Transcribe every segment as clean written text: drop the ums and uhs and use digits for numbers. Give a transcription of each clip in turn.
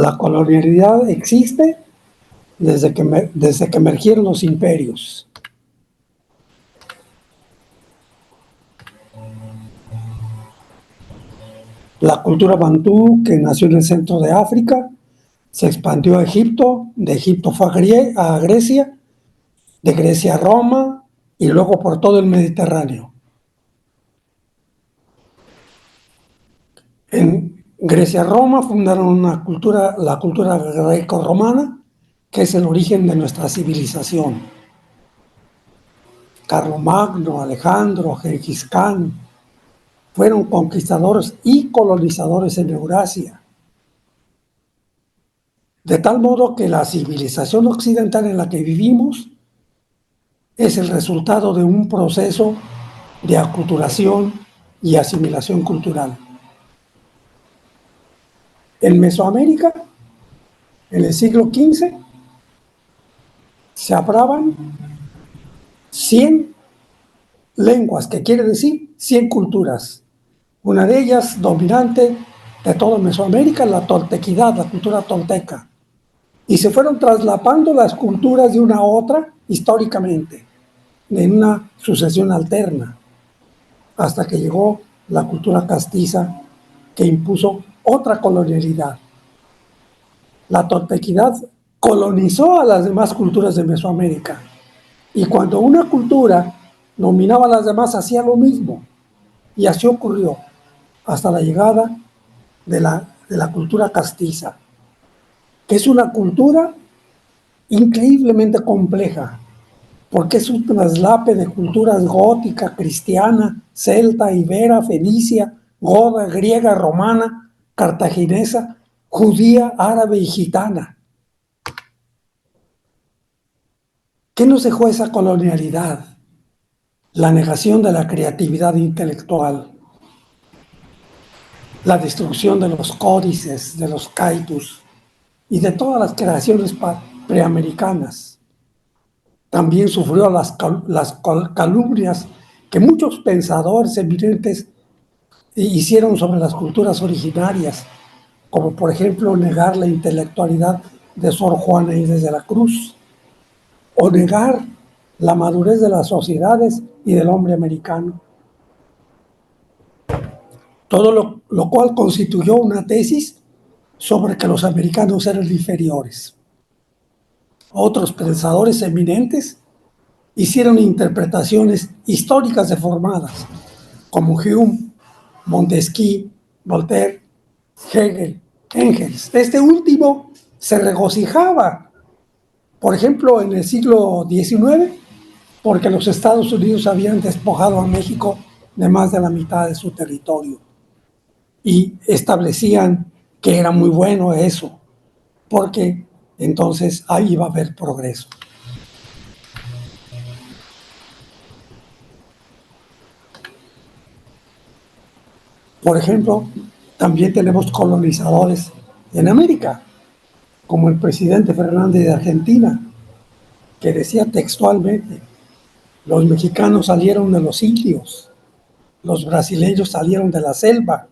La colonialidad existe desde que emergieron los imperios. La cultura bantú, que nació en el centro de África, se expandió a Egipto, de Egipto fue a Grecia, de Grecia a Roma y luego por todo el Mediterráneo. En Grecia-Roma fundaron la cultura greco-romana, que es el origen de nuestra civilización. Carlomagno, Alejandro, Gengis Khan fueron conquistadores y colonizadores en Eurasia. De tal modo que la civilización occidental en la que vivimos es el resultado de un proceso de aculturación y asimilación cultural. En Mesoamérica, en el siglo XV, se hablaban 100 lenguas, que quiere decir 100 culturas. Una de ellas, dominante de toda Mesoamérica, la toltequidad, la cultura tolteca. Y se fueron traslapando las culturas de una a otra históricamente, en una sucesión alterna, hasta que llegó la cultura castiza, que impuso otra colonialidad. La toltequidad colonizó a las demás culturas de Mesoamérica, y cuando una cultura dominaba a las demás, hacía lo mismo, y así ocurrió hasta la llegada de la cultura castiza, que es una cultura increíblemente compleja, porque es un traslape de culturas gótica, cristiana, celta, ibera, fenicia, goda, griega, romana, cartaginesa, judía, árabe y gitana. ¿Qué nos dejó esa colonialidad? La negación de la creatividad intelectual, la destrucción de los códices, de los kaitus y de todas las creaciones preamericanas. También sufrió las calumnias que muchos pensadores eminentes hicieron sobre las culturas originarias, como por ejemplo negar la intelectualidad de Sor Juana Inés de la Cruz, o negar la madurez de las sociedades y del hombre americano. Todo lo cual constituyó una tesis sobre que los americanos eran inferiores. Otros pensadores eminentes hicieron interpretaciones históricas deformadas, como Hume, Montesquieu, Voltaire, Hegel, Engels. Este último se regocijaba, por ejemplo, en el siglo XIX, porque los Estados Unidos habían despojado a México de más de la mitad de su territorio. Y establecían que era muy bueno eso, porque entonces ahí iba a haber progreso. Por ejemplo, también tenemos colonizadores en América, como el presidente Fernández de Argentina, que decía textualmente: los mexicanos salieron de los indios, los brasileños salieron de la selva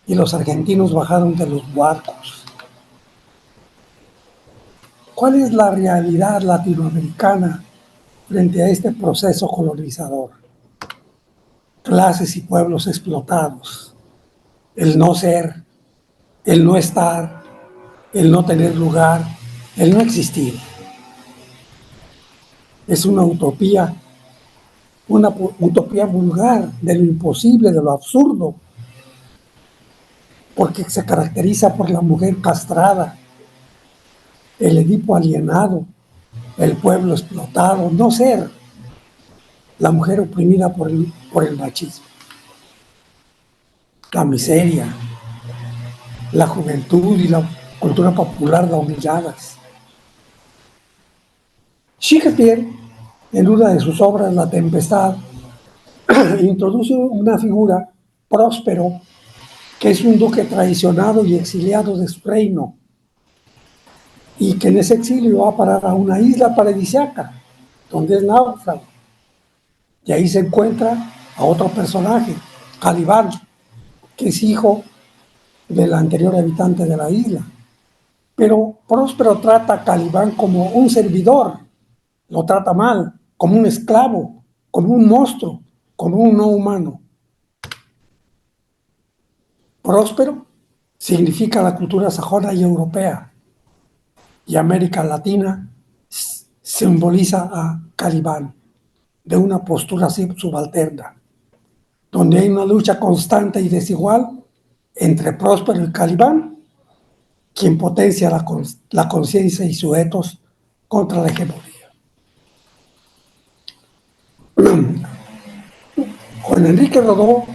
y los argentinos bajaron de los barcos. ¿Cuál es la realidad latinoamericana frente a este proceso colonizador? Clases y pueblos explotados, el no ser, el no estar, el no tener lugar, el no existir. Es una utopía vulgar de lo imposible, de lo absurdo, porque se caracteriza por la mujer castrada, el Edipo alienado, el pueblo explotado, no ser, la mujer oprimida por el machismo, la miseria, la juventud y la cultura popular la humilladas. Shakespeare, en una de sus obras, La Tempestad, introduce una figura, Próspero, que es un duque traicionado y exiliado de su reino, y que en ese exilio va a parar a una isla paradisíaca, donde es náufrago. Y ahí se encuentra a otro personaje, Calibán, que es hijo del anterior habitante de la isla. Pero Próspero trata a Calibán como un servidor, lo trata mal, como un esclavo, como un monstruo, como un no humano. Próspero significa la cultura sajona y europea, y América Latina simboliza a Calibán, de una postura subalterna, donde hay una lucha constante y desigual entre Próspero y Calibán, quien potencia la conciencia y su etos contra la hegemonía. Juan Enrique Rodó,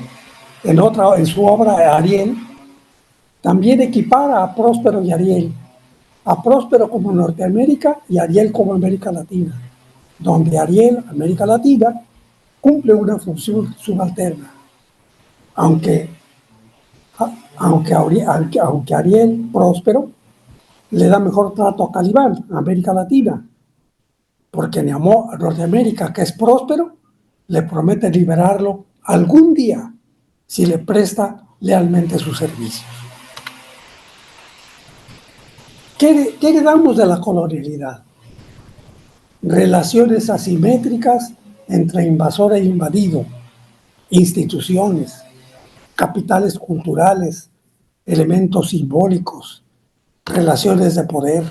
en su obra Ariel, también equipara a Próspero y Ariel, a Próspero como Norteamérica y Ariel como América Latina, donde Ariel, América Latina, cumple una función subalterna, aunque, aunque Ariel, Próspero, le da mejor trato a Calibán, América Latina, porque a Norteamérica, que es próspero, le promete liberarlo algún día si le presta lealmente sus servicios. ¿Qué heredamos de la colonialidad? Relaciones asimétricas entre invasor e invadido, instituciones, capitales culturales, elementos simbólicos, relaciones de poder.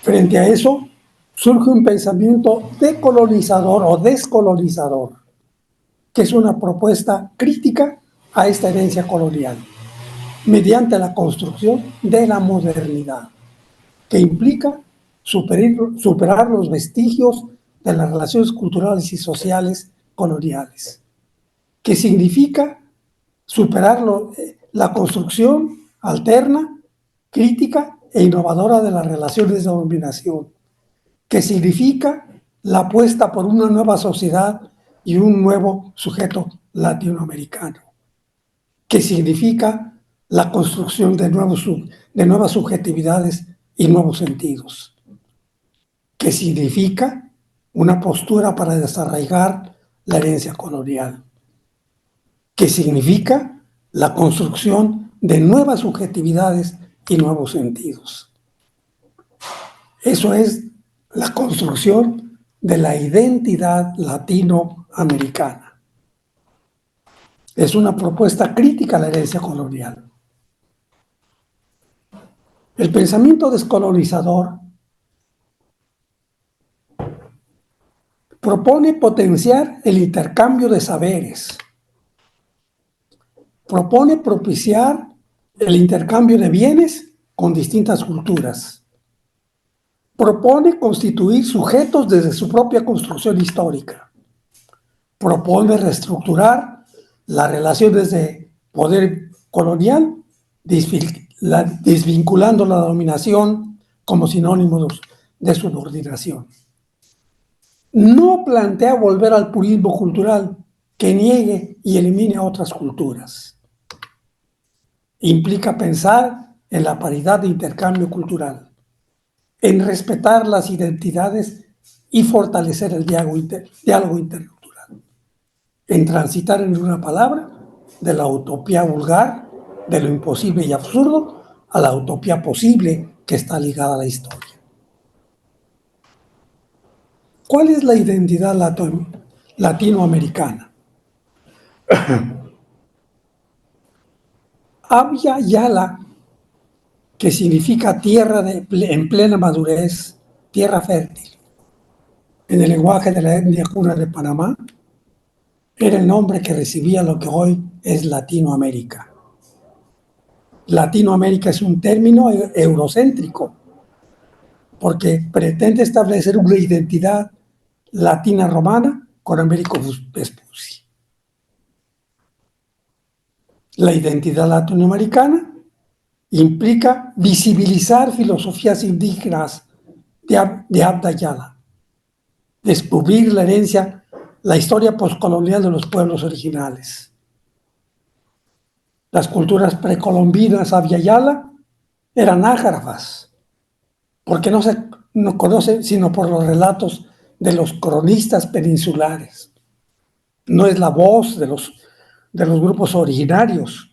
Frente a eso, surge un pensamiento decolonizador o descolonizador, que es una propuesta crítica a esta herencia colonial, mediante la construcción de la modernidad, que implica superar los vestigios de las relaciones culturales y sociales coloniales, que significa superar la construcción alterna, crítica e innovadora de las relaciones de dominación, que significa la apuesta por una nueva sociedad y un nuevo sujeto latinoamericano, que significa la construcción de nuevas subjetividades y nuevos sentidos, que significa una postura para desarraigar la herencia colonial, que significa la construcción de nuevas subjetividades y nuevos sentidos. Eso es la construcción de la identidad latinoamericana. Es una propuesta crítica a la herencia colonial. El pensamiento descolonizador propone potenciar el intercambio de saberes, propone propiciar el intercambio de bienes con distintas culturas, propone constituir sujetos desde su propia construcción histórica, propone reestructurar las relaciones de poder colonial, desvinculando la dominación como sinónimo de subordinación. No plantea volver al purismo cultural que niegue y elimine a otras culturas. Implica pensar en la paridad de intercambio cultural, en respetar las identidades y fortalecer el diálogo intercultural, en transitar en una palabra de la utopía vulgar, de lo imposible y absurdo, a la utopía posible que está ligada a la historia. ¿Cuál es la identidad latinoamericana? Abya Yala, que significa tierra en plena madurez, tierra fértil, en el lenguaje de la etnia cuna de Panamá, era el nombre que recibía lo que hoy es Latinoamérica. Latinoamérica es un término eurocéntrico, porque pretende establecer una identidad latina romana con Américo Vespucci. La identidad latinoamericana implica visibilizar filosofías indígenas de Abya Yala, descubrir la herencia, la historia postcolonial de los pueblos originales. Las culturas precolombinas Abya Yala eran ágrafas, porque no se conocen sino por los relatos de los cronistas peninsulares. No es la voz de los grupos originarios.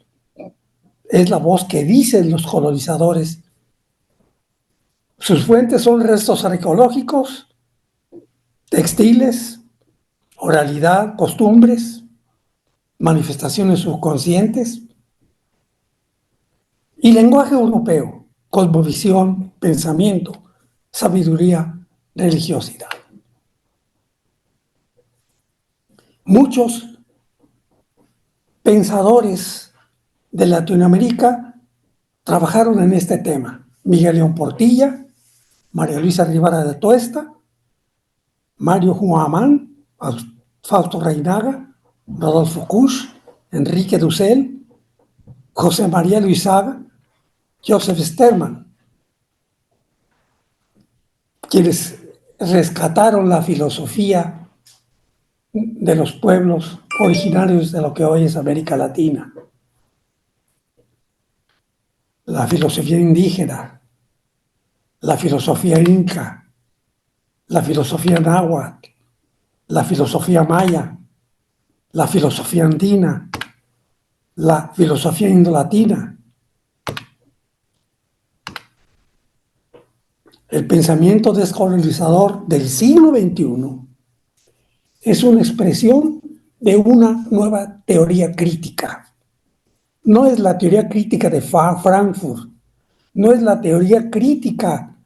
es la voz que dicen los colonizadores. Sus fuentes son restos arqueológicos, textiles, oralidad, costumbres, manifestaciones subconscientes y lenguaje europeo, cosmovisión, pensamiento, sabiduría, religiosidad. Muchos pensadores de Latinoamérica trabajaron en este tema. Miguel León Portilla, María Luisa Rivera de Tuesta, Mario Huamán, Fausto Reinaga, Rodolfo Kusch, Enrique Dussel, José María Luisaga, Joseph Sterman, quienes rescataron la filosofía de los pueblos originarios de lo que hoy es América Latina. La filosofía indígena, la filosofía inca, la filosofía náhuatl, la filosofía maya, la filosofía andina, la filosofía indolatina. El pensamiento descolonizador del siglo XXI es una expresión de una nueva teoría crítica. No es la teoría crítica de Frankfurt, no es la teoría crítica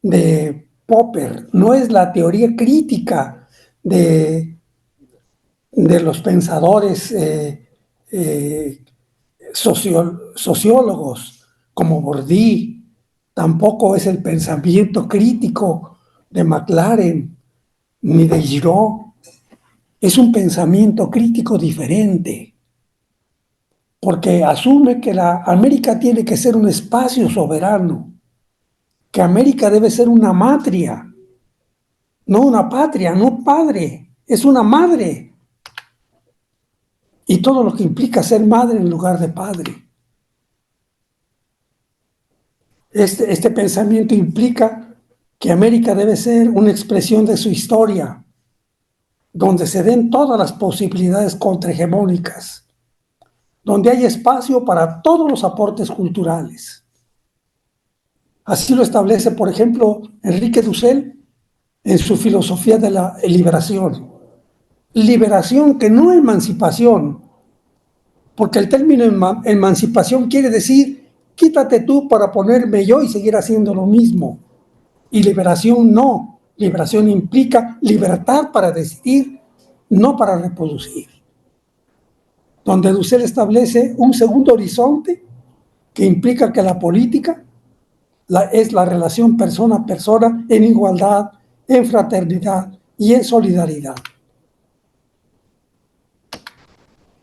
de Popper, no es la teoría crítica de los pensadores sociólogos como Bourdieu, tampoco es el pensamiento crítico de McLaren ni de Giraud. Es un pensamiento crítico diferente, porque asume que la América tiene que ser un espacio soberano, que América debe ser una matria, no una patria, no padre, es una madre. Y todo lo que implica ser madre en lugar de padre. Este pensamiento implica que América debe ser una expresión de su historia, donde se den todas las posibilidades contrahegemónicas, donde hay espacio para todos los aportes culturales. Así lo establece, por ejemplo, Enrique Dussel en su filosofía de la liberación. Liberación que no emancipación, porque el término emancipación quiere decir quítate tú para ponerme yo y seguir haciendo lo mismo. Y liberación no. Liberación implica libertad para decidir, no para reproducir. Donde Dussel establece un segundo horizonte que implica que la política es la relación persona a persona en igualdad, en fraternidad y en solidaridad.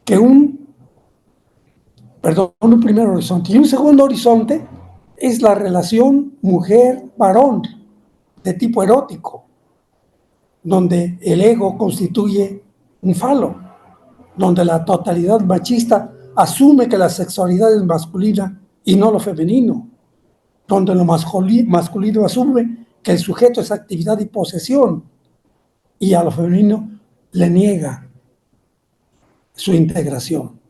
Que un primer horizonte. Y un segundo horizonte es la relación mujer-varón de tipo erótico, donde el ego constituye un falo, donde la totalidad machista asume que la sexualidad es masculina y no lo femenino, donde lo masculino asume que el sujeto es actividad y posesión, y a lo femenino le niega su integración.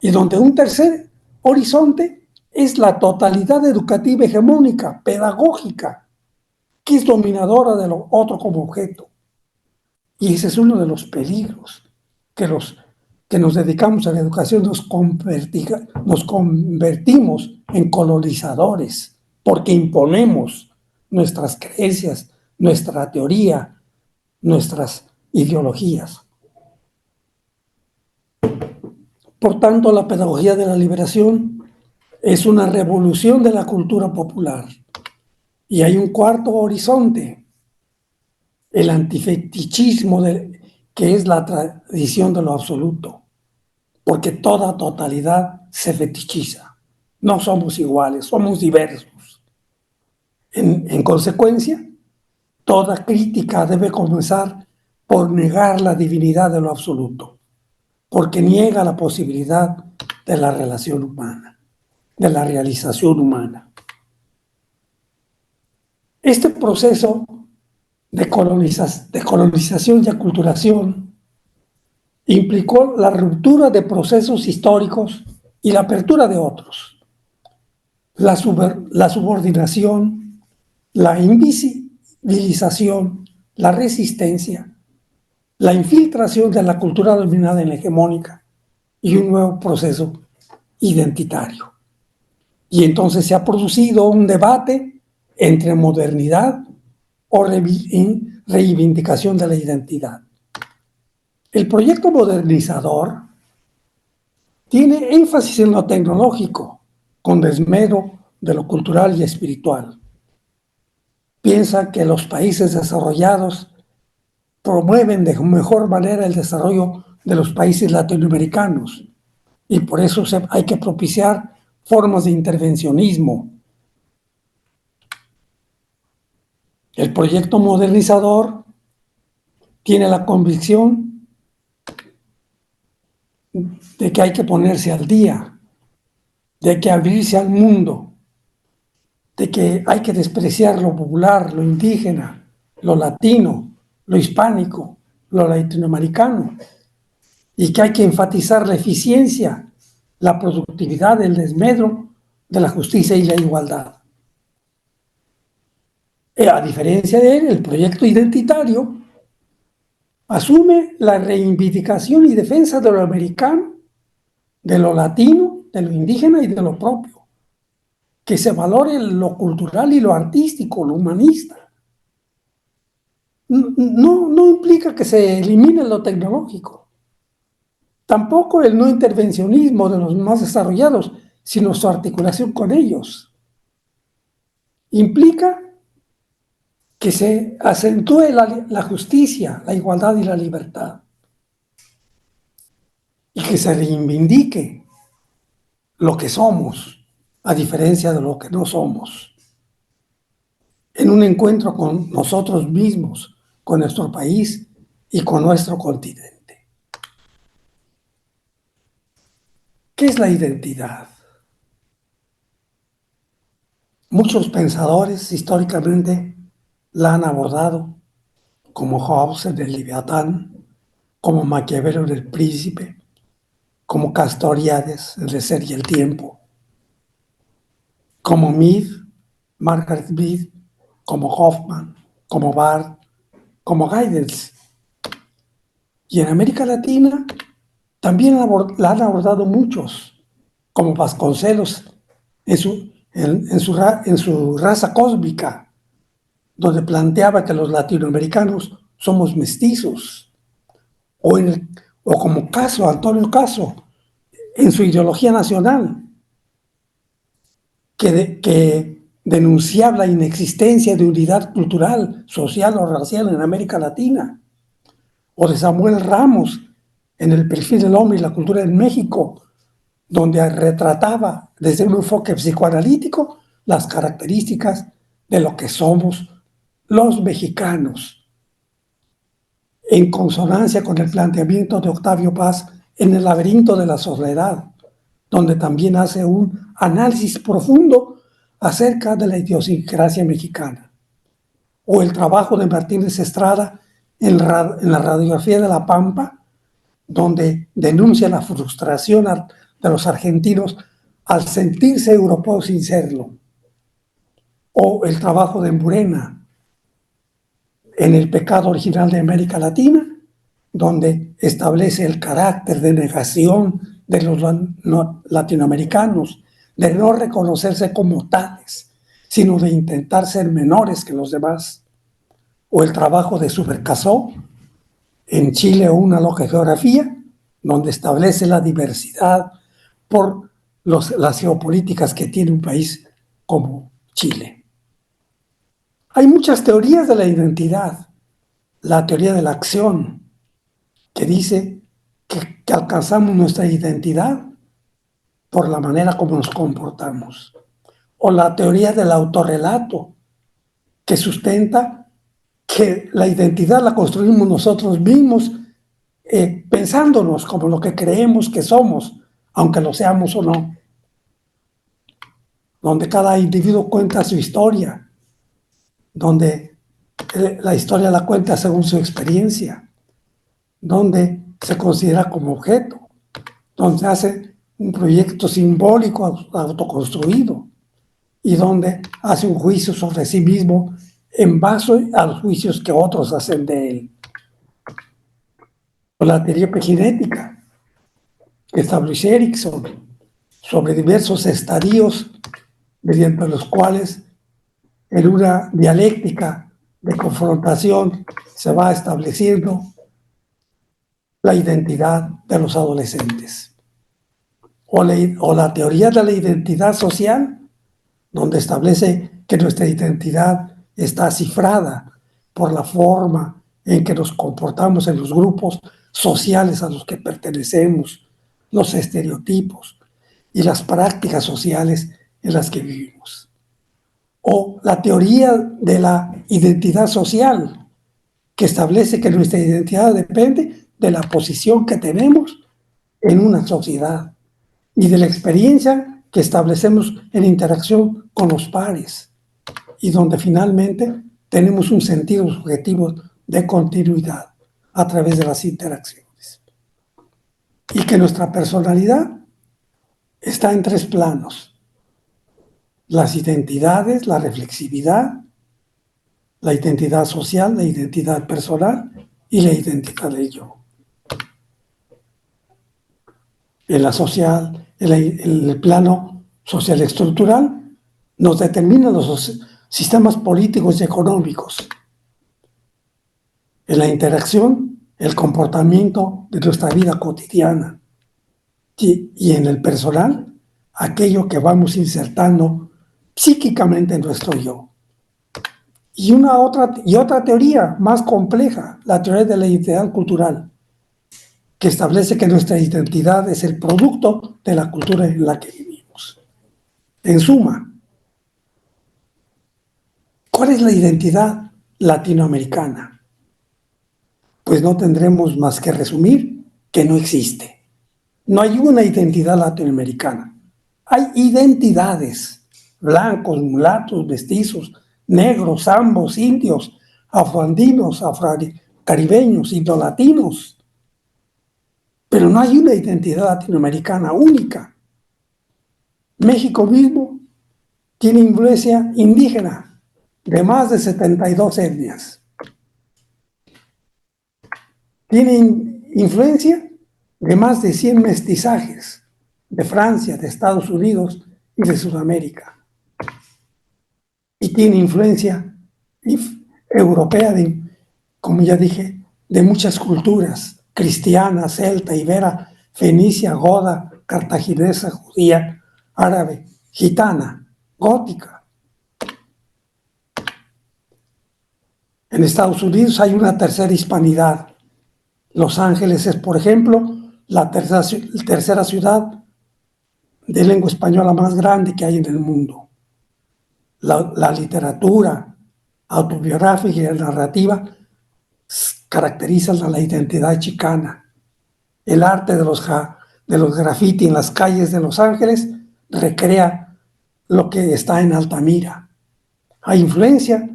Y donde un tercer horizonte es la totalidad educativa hegemónica, pedagógica, que es dominadora de lo otro como objeto. Y ese es uno de los peligros que nos dedicamos a la educación, nos convertimos en colonizadores, porque imponemos nuestras creencias, nuestra teoría, nuestras ideologías. Por tanto, la pedagogía de la liberación es una revolución de la cultura popular. Y hay un cuarto horizonte, el antifetichismo, que es la tradición de lo absoluto, porque toda totalidad se fetichiza. No somos iguales, somos diversos. En consecuencia, toda crítica debe comenzar por negar la divinidad de lo absoluto, porque niega la posibilidad de la relación humana, de la realización humana. Este proceso de colonización y aculturación implicó la ruptura de procesos históricos y la apertura de otros, la subordinación, la invisibilización, la resistencia, la infiltración de la cultura dominada en la hegemónica y un nuevo proceso identitario. Y entonces se ha producido un debate entre modernidad o reivindicación de la identidad. El proyecto modernizador tiene énfasis en lo tecnológico, con desmedro de lo cultural y espiritual. Piensa que los países desarrollados promueven de mejor manera el desarrollo de los países latinoamericanos y por eso hay que propiciar formas de intervencionismo. El proyecto modernizador tiene la convicción de que hay que ponerse al día, de que abrirse al mundo, de que hay que despreciar lo popular, lo indígena, lo latino, lo hispánico, lo latinoamericano, y que hay que enfatizar la eficiencia, la productividad, el desmedro de la justicia y la igualdad. A diferencia de él, el proyecto identitario asume la reivindicación y defensa de lo americano, de lo latino, de lo indígena y de lo propio. Que se valore lo cultural y lo artístico, lo humanista. No implica que se elimine lo tecnológico. Tampoco el no intervencionismo de los más desarrollados, sino su articulación con ellos. Implica que se acentúe la justicia, la igualdad y la libertad. Y que se reivindique lo que somos, a diferencia de lo que no somos. En un encuentro con nosotros mismos, con nuestro país y con nuestro continente. ¿Qué es la identidad? Muchos pensadores históricamente la han abordado, como Hobbes en el Leviatán, como Maquiavelo en el Príncipe, como Castoriadis en El ser y el tiempo, como Mead, Margaret Mead, como Hoffman, como Barth, como Giddens. Y en América Latina también la han abordado muchos, como Vasconcelos en su raza cósmica, donde planteaba que los latinoamericanos somos mestizos, o como Antonio Caso, en su ideología nacional, que denunciaba la inexistencia de unidad cultural, social o racial en América Latina, o de Samuel Ramos en El perfil del hombre y la cultura en México, donde retrataba desde un enfoque psicoanalítico las características de lo que somos los mexicanos, en consonancia con el planteamiento de Octavio Paz en El laberinto de la soledad, donde también hace un análisis profundo acerca de la idiosincrasia mexicana, o el trabajo de Martínez Estrada en la radiografía de La Pampa, donde denuncia la frustración de los argentinos al sentirse europeos sin serlo, o el trabajo de Murena en El pecado original de América Latina, donde establece el carácter de negación de los latinoamericanos, de no reconocerse como tales, sino de intentar ser menores que los demás, o el trabajo de Subercaseaux en Chile, una loca geografía, donde establece la diversidad por las geopolíticas que tiene un país como Chile. Hay muchas teorías de la identidad. La teoría de la acción, que dice que alcanzamos nuestra identidad por la manera como nos comportamos. O la teoría del autorrelato, que sustenta que la identidad la construimos nosotros mismos, pensándonos como lo que creemos que somos, aunque lo seamos o no. Donde cada individuo cuenta su historia, donde la historia la cuenta según su experiencia, donde se considera como objeto, donde hace un proyecto simbólico autoconstruido y donde hace un juicio sobre sí mismo en base a los juicios que otros hacen de él. O la teoría epigenética que estableció Erickson sobre diversos estadios mediante los cuales en una dialéctica de confrontación se va estableciendo la identidad de los adolescentes. O la teoría de la identidad social, donde establece que nuestra identidad está cifrada por la forma en que nos comportamos en los grupos sociales a los que pertenecemos, los estereotipos y las prácticas sociales en las que vivimos. O la teoría de la identidad social, que establece que nuestra identidad depende de la posición que tenemos en una sociedad y de la experiencia que establecemos en interacción con los pares, y donde finalmente tenemos un sentido subjetivo de continuidad a través de las interacciones. Y que nuestra personalidad está en 3 planos: las identidades, la reflexividad, la identidad social, la identidad personal y la identidad del yo. En la social, en el plano social estructural, nos determinan los sistemas políticos y económicos. En la interacción, el comportamiento de nuestra vida cotidiana. Y en el personal, aquello que vamos insertando psíquicamente en nuestro yo. Y otra teoría más compleja, la teoría de la identidad cultural, que establece que nuestra identidad es el producto de la cultura en la que vivimos. En suma, ¿cuál es la identidad latinoamericana? Pues no tendremos más que resumir que no existe. No hay una identidad latinoamericana. Hay identidades: blancos, mulatos, mestizos, negros, ambos, indios, afroandinos, afrocaribeños, indolatinos. Pero no hay una identidad latinoamericana única. México mismo tiene influencia indígena de más de 72 etnias. Tiene influencia de más de 100 mestizajes de Francia, de Estados Unidos y de Sudamérica. Y tiene influencia europea, como ya dije, de muchas culturas: cristiana, celta, ibera, fenicia, goda, cartaginesa, judía, árabe, gitana, gótica. En Estados Unidos hay una tercera hispanidad. Los Ángeles es, por ejemplo, la tercera ciudad de lengua española más grande que hay en el mundo. La literatura autobiográfica y la narrativa caracterizan a la identidad chicana. El arte de los graffiti en las calles de Los Ángeles recrea lo que está en Altamira. Hay influencia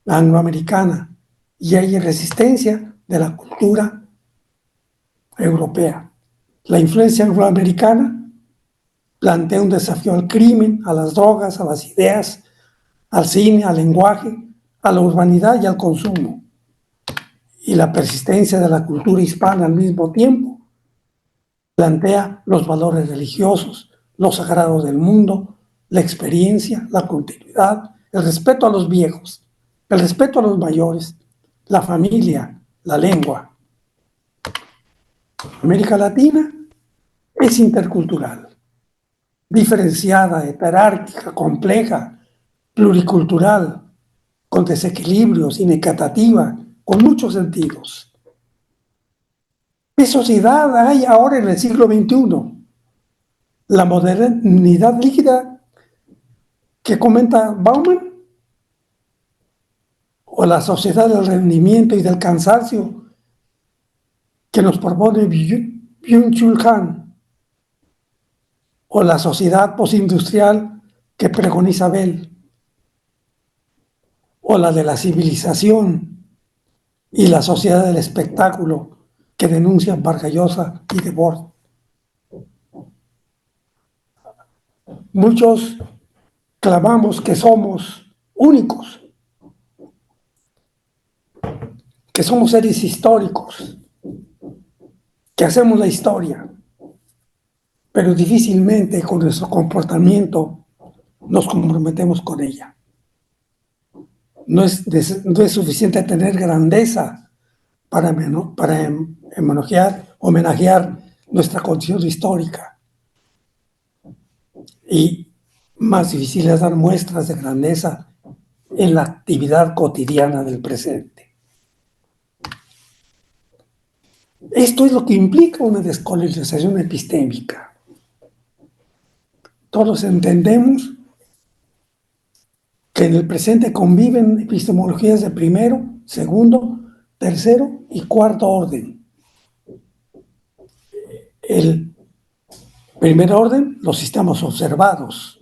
angloamericana y hay resistencia de la cultura europea. La influencia angloamericana plantea un desafío al crimen, a las drogas, a las ideas, al cine, al lenguaje, a la urbanidad y al consumo. Y la persistencia de la cultura hispana al mismo tiempo plantea los valores religiosos, los sagrados del mundo, la experiencia, la continuidad, el respeto a los viejos, el respeto a los mayores, la familia, la lengua. América Latina es intercultural, diferenciada, heterárquica, compleja, pluricultural, con desequilibrios, inequitativa, con muchos sentidos. ¿Qué sociedad hay ahora en el siglo XXI? La modernidad líquida que comenta Bauman, o la sociedad del rendimiento y del cansancio que nos propone Byung-Chul Han, o la sociedad postindustrial que preconiza Bell, o la de la civilización y la sociedad del espectáculo que denuncian Vargas Llosa y Debord. Muchos clamamos que somos únicos, que somos seres históricos, que hacemos la historia, pero difícilmente con nuestro comportamiento nos comprometemos con ella. No es suficiente tener grandeza para homenajear nuestra condición histórica. Y más difícil es dar muestras de grandeza en la actividad cotidiana del presente. Esto es lo que implica una descolonización epistémica. Todos entendemos que en el presente conviven epistemologías de primero, segundo, tercero y cuarto orden. El primer orden, los sistemas observados,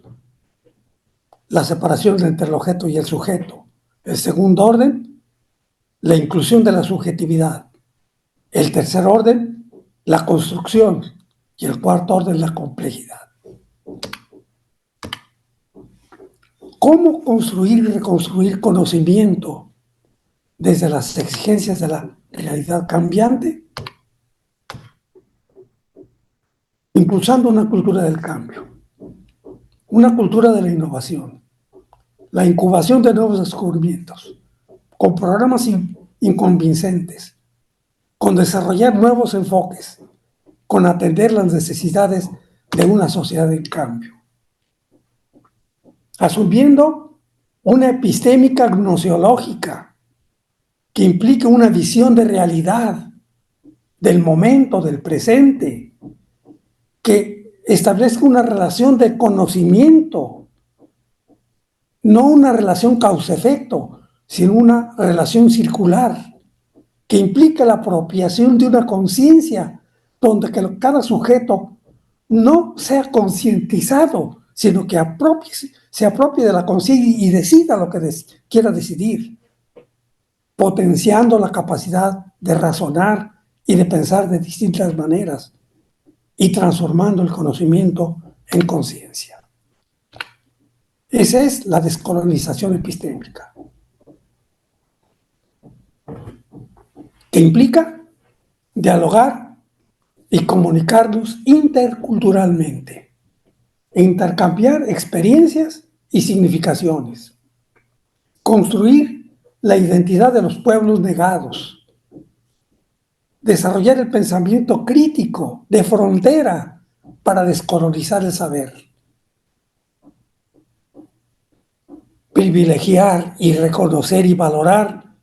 la separación entre el objeto y el sujeto. El segundo orden, la inclusión de la subjetividad. El tercer orden, la construcción. Y el cuarto orden, la complejidad. ¿Cómo construir y reconstruir conocimiento desde las exigencias de la realidad cambiante? Impulsando una cultura del cambio, una cultura de la innovación, la incubación de nuevos descubrimientos, con programas inconvincentes, con desarrollar nuevos enfoques, con atender las necesidades de una sociedad en cambio. Asumiendo una epistémica gnoseológica que implique una visión de realidad, del momento, del presente, que establezca una relación de conocimiento, no una relación causa-efecto, sino una relación circular, que implica la apropiación de una conciencia, donde cada sujeto no sea concientizado, sino que se apropie de la conciencia y decida lo que quiera decidir, potenciando la capacidad de razonar y de pensar de distintas maneras y transformando el conocimiento en conciencia. Esa es la descolonización epistémica, que implica dialogar y comunicarnos interculturalmente, e intercambiar experiencias y significaciones, construir la identidad de los pueblos negados, desarrollar el pensamiento crítico de frontera para descolonizar el saber, privilegiar y reconocer y valorar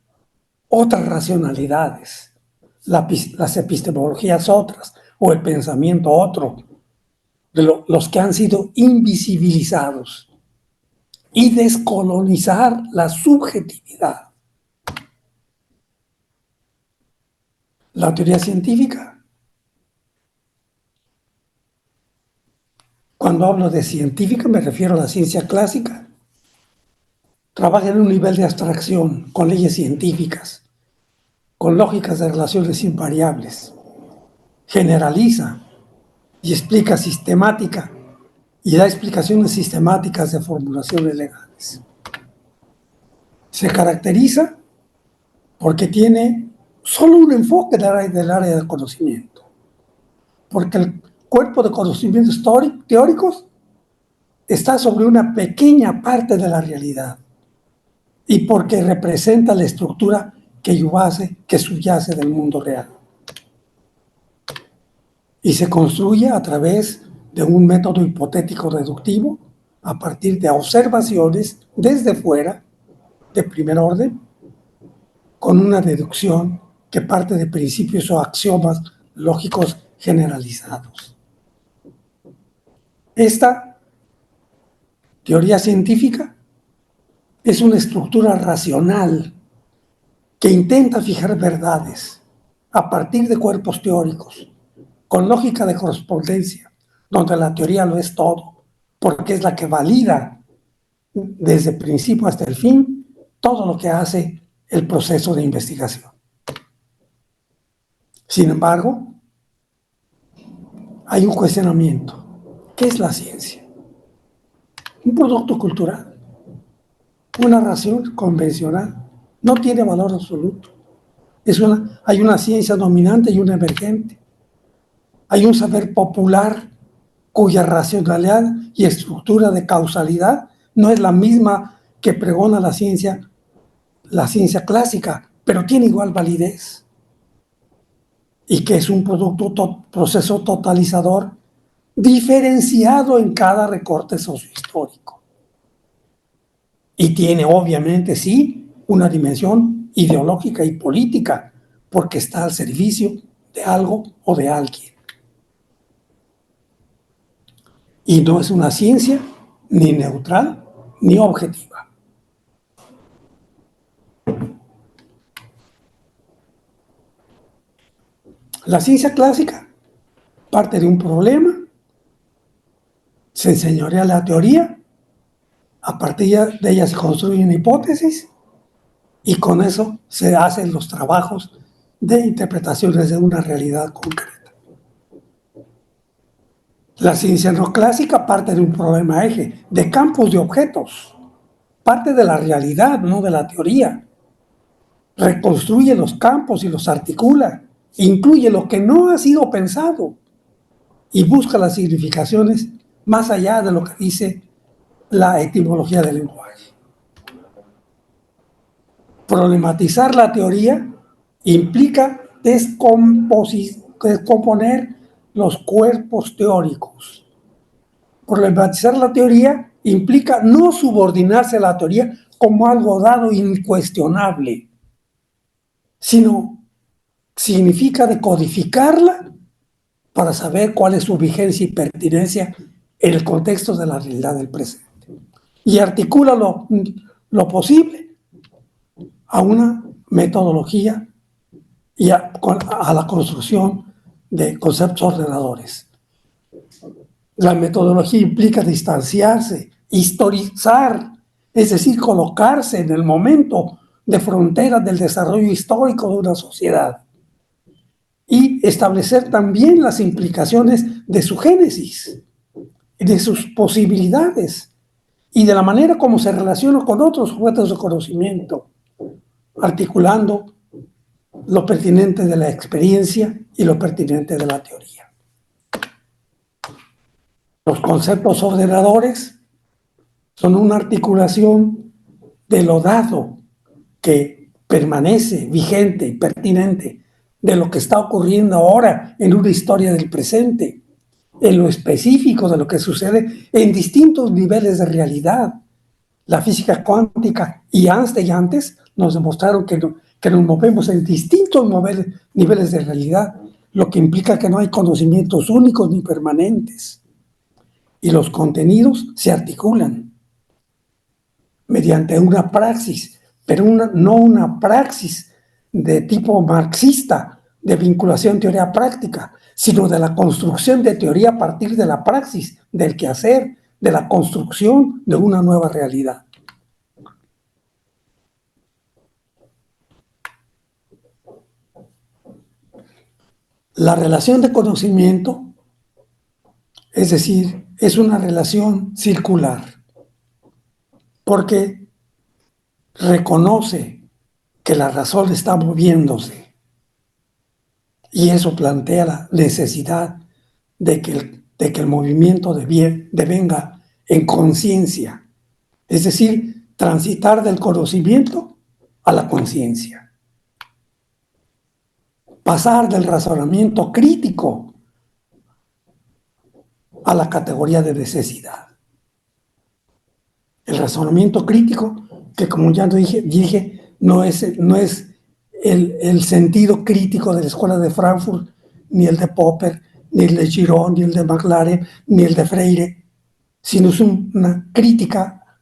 otras racionalidades, las epistemologías otras o el pensamiento otro, los que han sido invisibilizados, y descolonizar la subjetividad. La teoría científica, cuando hablo de científica me refiero a la ciencia clásica, trabaja en un nivel de abstracción con leyes científicas, con lógicas de relaciones invariables, generaliza y explica sistemática y da explicaciones sistemáticas de formulaciones legales. Se caracteriza porque tiene solo un enfoque del área del conocimiento, porque el cuerpo de conocimientos teóricos está sobre una pequeña parte de la realidad y porque representa la estructura que subyace del mundo real. Y se construye a través de un método hipotético reductivo a partir de observaciones desde fuera, de primer orden, con una deducción que parte de principios o axiomas lógicos generalizados. Esta teoría científica es una estructura racional que intenta fijar verdades a partir de cuerpos teóricos, con lógica de correspondencia, donde la teoría lo es todo, porque es la que valida desde el principio hasta el fin todo lo que hace el proceso de investigación. Sin embargo, hay un cuestionamiento. ¿Qué es la ciencia? un producto cultural, una narración convencional, no tiene valor absoluto. Hay una ciencia dominante y una emergente. Hay un saber popular cuya racionalidad y estructura de causalidad no es la misma que pregona la ciencia clásica, pero tiene igual validez. Y que es un proceso totalizador diferenciado en cada recorte sociohistórico. Y tiene, obviamente, sí, una dimensión ideológica y política, porque está al servicio de algo o de alguien. Y no es una ciencia ni neutral ni objetiva. La ciencia clásica parte de un problema, se enseñorea la teoría, a partir de ella se construyen hipótesis y con eso se hacen los trabajos de interpretaciones de una realidad concreta. La ciencia no clásica parte de un problema eje, de campos de objetos, parte de la realidad, no de la teoría. Reconstruye los campos y los articula, incluye lo que no ha sido pensado y busca las significaciones más allá de lo que dice la etimología del lenguaje. Problematizar la teoría implica descomponer los cuerpos teóricos. Problematizar la teoría implica no subordinarse a la teoría como algo dado incuestionable, sino significa decodificarla para saber cuál es su vigencia y pertinencia en el contexto de la realidad del presente. Y articula lo posible a una metodología y a la construcción de conceptos ordenadores. La metodología implica distanciarse, historizar, es decir, colocarse en el momento de frontera del desarrollo histórico de una sociedad y establecer también las implicaciones de su génesis, de sus posibilidades y de la manera como se relaciona con otros objetos de conocimiento, articulando lo pertinente de la experiencia y lo pertinente de la teoría. Los conceptos ordenadores son una articulación de lo dado que permanece vigente y pertinente de lo que está ocurriendo ahora en una historia del presente, en lo específico de lo que sucede en distintos niveles de realidad. La física cuántica y Einstein antes nos demostraron que nos movemos en distintos niveles de realidad, lo que implica que no hay conocimientos únicos ni permanentes. Y los contenidos se articulan mediante una praxis, pero no una praxis de tipo marxista, de vinculación teoría-práctica, sino de la construcción de teoría a partir de la praxis, del quehacer, de la construcción de una nueva realidad. La relación de conocimiento, es decir, es una relación circular, porque reconoce que la razón está moviéndose y eso plantea la necesidad de que el movimiento devenga en conciencia, es decir, transitar del conocimiento a la conciencia, pasar del razonamiento crítico a la categoría de necesidad. El razonamiento crítico, que como ya dije no es el sentido crítico de la escuela de Frankfurt, ni el de Popper, ni el de Girón, ni el de Maclaren, ni el de Freire, sino es una crítica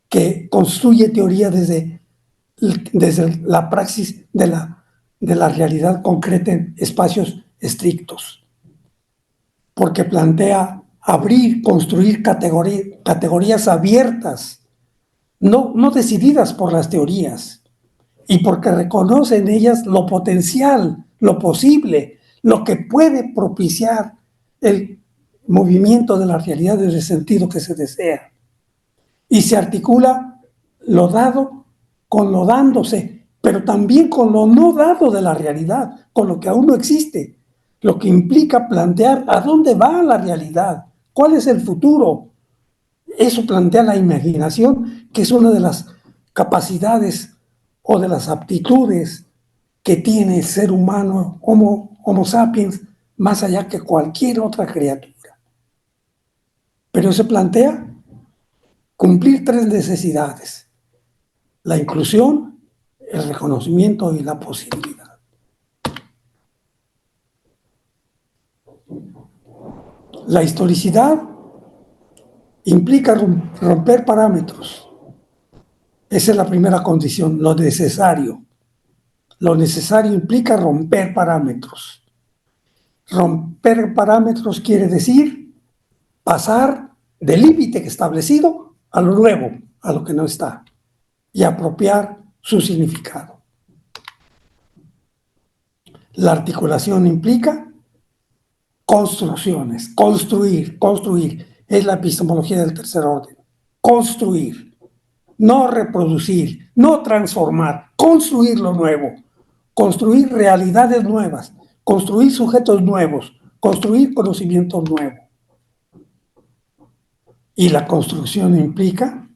que construye teoría desde la praxis de la realidad concreta en espacios estrictos, porque plantea abrir, construir categorías abiertas, no decididas por las teorías, y porque reconoce en ellas lo potencial, lo posible, lo que puede propiciar el movimiento de la realidad en el sentido que se desea. y se articula lo dado con lo dándose, pero también con lo no dado de la realidad, con lo que aún no existe, lo que implica plantear a dónde va la realidad, cuál es el futuro. Eso plantea la imaginación, que es una de las capacidades o de las aptitudes que tiene el ser humano, Homo sapiens, más allá que cualquier otra criatura. Pero se plantea cumplir tres necesidades: la inclusión, el reconocimiento y la posibilidad. La historicidad implica romper parámetros. Esa es la primera condición, lo necesario. Lo necesario implica romper parámetros. Romper parámetros quiere decir pasar del límite establecido a lo nuevo, a lo que no está, y apropiar su significado. La articulación implica construcciones, construir. Es la epistemología del tercer orden. Construir, no reproducir, no transformar, construir lo nuevo, construir realidades nuevas, construir sujetos nuevos, construir conocimiento nuevo. Y la construcción implica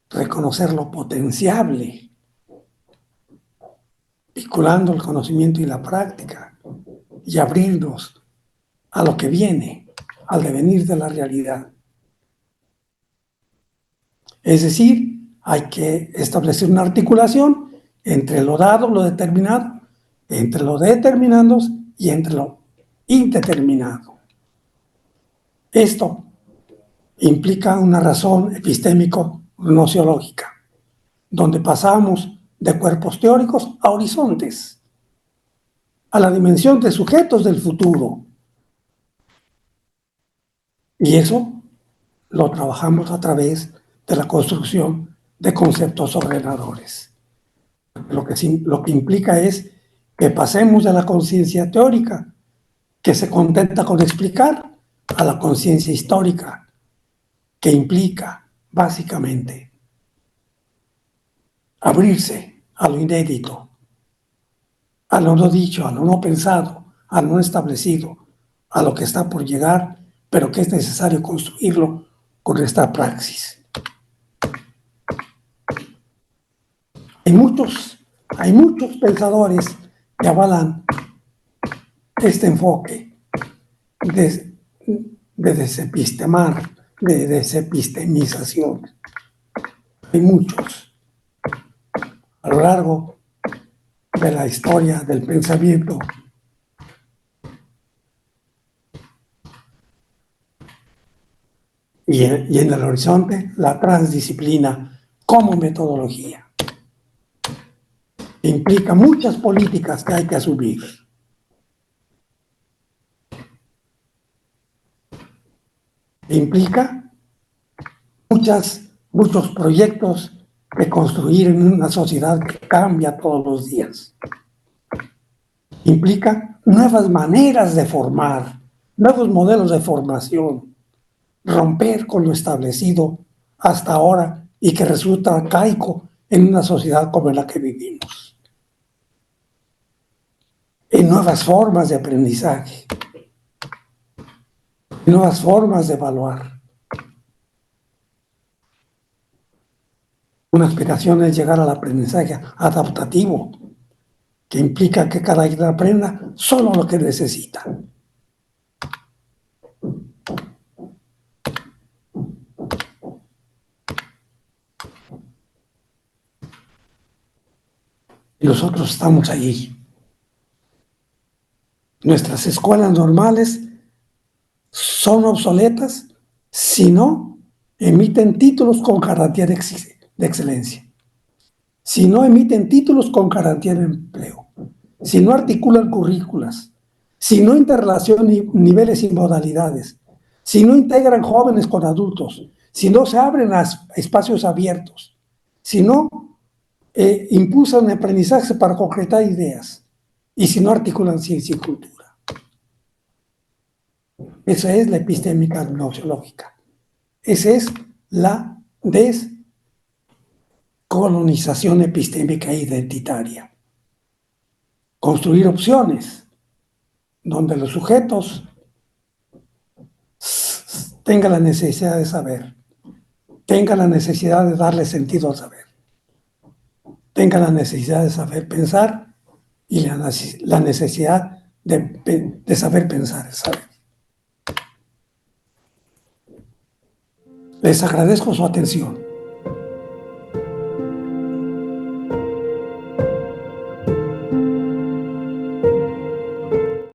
reconocer lo potenciable, vinculando el conocimiento y la práctica, y abrirnos a lo que viene, al devenir de la realidad. Es decir, hay que establecer una articulación entre lo dado, lo determinado, entre los determinandos y entre lo indeterminado. Esto implica una razón epistémico-gnoseológica, donde pasamos de cuerpos teóricos a horizontes, a la dimensión de sujetos del futuro. Y eso lo trabajamos a través de la construcción de conceptos ordenadores. Lo que implica es que pasemos de la conciencia teórica, que se contenta con explicar, a la conciencia histórica, que implica básicamente abrirse a lo inédito, a lo no dicho, a lo no pensado, a lo no establecido, a lo que está por llegar, pero que es necesario construirlo con esta praxis. Hay muchos pensadores que avalan este enfoque de desepistemar, de desepistemización. Hay muchos a lo largo de la historia del pensamiento. Y en el horizonte, la transdisciplina como metodología. Implica muchas políticas que hay que asumir. Implica muchos proyectos de construir en una sociedad que cambia todos los días. Implica nuevas maneras de formar, nuevos modelos de formación, romper con lo establecido hasta ahora y que resulta arcaico en una sociedad como la que vivimos. En nuevas formas de aprendizaje, en nuevas formas de evaluar. Una aspiración es llegar al aprendizaje adaptativo, que implica que cada quien aprenda solo lo que necesita. Y nosotros estamos allí. Nuestras escuelas normales son obsoletas si no emiten títulos con garantía de excelencia, si no emiten títulos con garantía de empleo, si no articulan currículas, si no interrelacionan niveles y modalidades, si no integran jóvenes con adultos, si no se abren a espacios abiertos, si no impulsan aprendizaje para concretar ideas, y si no articulan ciencia y cultura. Esa es la epistémica gnoseológica. Ese es la descolonización epistémica e identitaria. Construir opciones donde los sujetos tengan la necesidad de saber, tengan la necesidad de darle sentido al saber, tengan la necesidad de saber pensar y la necesidad de saber pensar el saber. Les agradezco su atención.